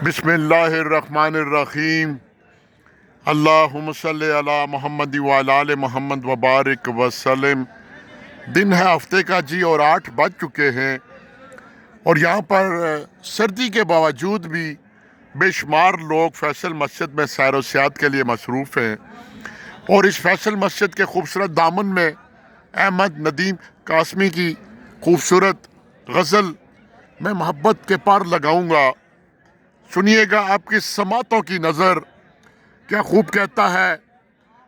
बिस्मिल्लाहिर्रहमानिर्रहीम। अल्लाहुम्मा सल्ली अला मोहम्मद व अला आले मोहम्मद व बारिक वसल्लम। दिन है हफ्ते का जी और 8 बज चुके हैं और यहाँ पर सर्दी के बावजूद भी बेशुमार लोग फैसल मस्जिद में सैर व सियाहत के लिए मसरूफ़ हैं। और इस फैसल मस्जिद के खूबसूरत दामन में अहमद नदीम कासमी की खूबसूरत गज़ल मैं मोहब्बत के पार लगाऊंगा। सुनिएगा आपकी समातों की नज़र क्या खूब कहता है।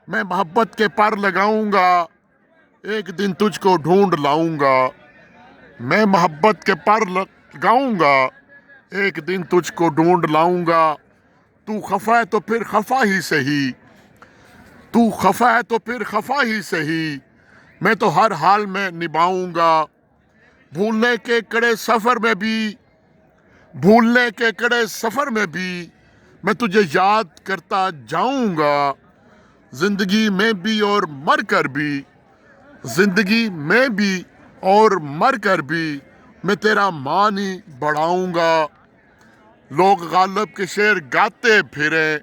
मैं मोहब्बत के पार लगाऊंगा, एक दिन तुझको ढूंढ लाऊंगा। मैं मोहब्बत के पार लगाऊंगा, एक दिन तुझको ढूंढ लाऊंगा। तू खफा है तो फिर खफा ही सही, तू खफा है तो फिर खफा ही सही। मैं तो हर हाल में निभाऊंगा। भूलने के कड़े सफ़र में भी, भूलने के कड़े सफ़र में भी मैं तुझे याद करता जाऊंगा। ज़िंदगी में भी और मर कर भी, ज़िंदगी में भी और मर कर भी मैं तेरा मान ही बढ़ाऊंगा। लोग गालिब के शेर गाते फिरे,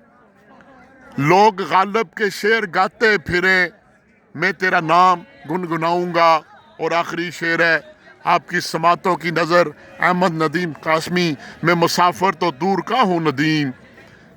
लोग गालिब के शेर गाते फिरे, मैं तेरा नाम गुनगुनाऊंगा। और आखिरी शेर है आपकी समातों की नज़र अहमद नदीम कासमी। मैं मुसाफिर तो दूर का हूँ नदीम,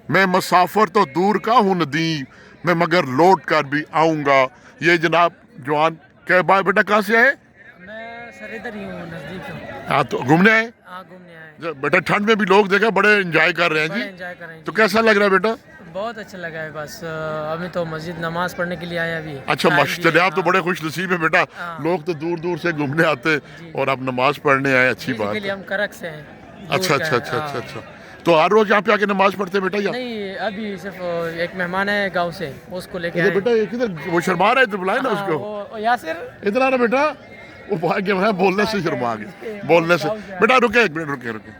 मैं मुसाफिर तो दूर का हूँ नदीम, मैं मगर लौट कर भी आऊँगा। ये जनाब जवान क्या बात बेटा कहाँ से आए? मैं सर इधर ही हूँ, नज़दीक हूँ। हाँ तो घूमने आए? हाँ घूमने आए। बेटा ठंड में भी लोग देखा बड़े एंजॉय कर रहे हैं बड़े जी। एंजॉय कर रहे हैं तो जी। कैसा लग रहा है बेटा? बहुत अच्छा लगा है। बस अभी तो मस्जिद नमाज पढ़ने के लिए आए अभी। अच्छा टाइम भी माशाल्लाह, है, आप तो हाँ। बड़े खुश नसीब है बेटा। हाँ। लोग तो दूर दूर से घूमने आते जी। और आप नमाज पढ़ने आए, अच्छी बात बेसिकली है। हम करक से हैं। अच्छा दूर का अच्छा है, अच्छा अच्छा हाँ। अच्छा। तो हर रोज यहाँ पे आके नमाज पढ़ते हैं बेटा या? नहीं, अभी सिर्फ एक मेहमान है गांव से, उसको लेके इधर आए। बेटा ये किधर वो शर्मा रहा है, इधर बुलाए ना हाँ, उसको। वो यासिर। इधर आ ना बेटा, वो भाग गया है बोलने से, शर्मा गया बोलने से। बेटा रुके एक मिनट, रुके रुके।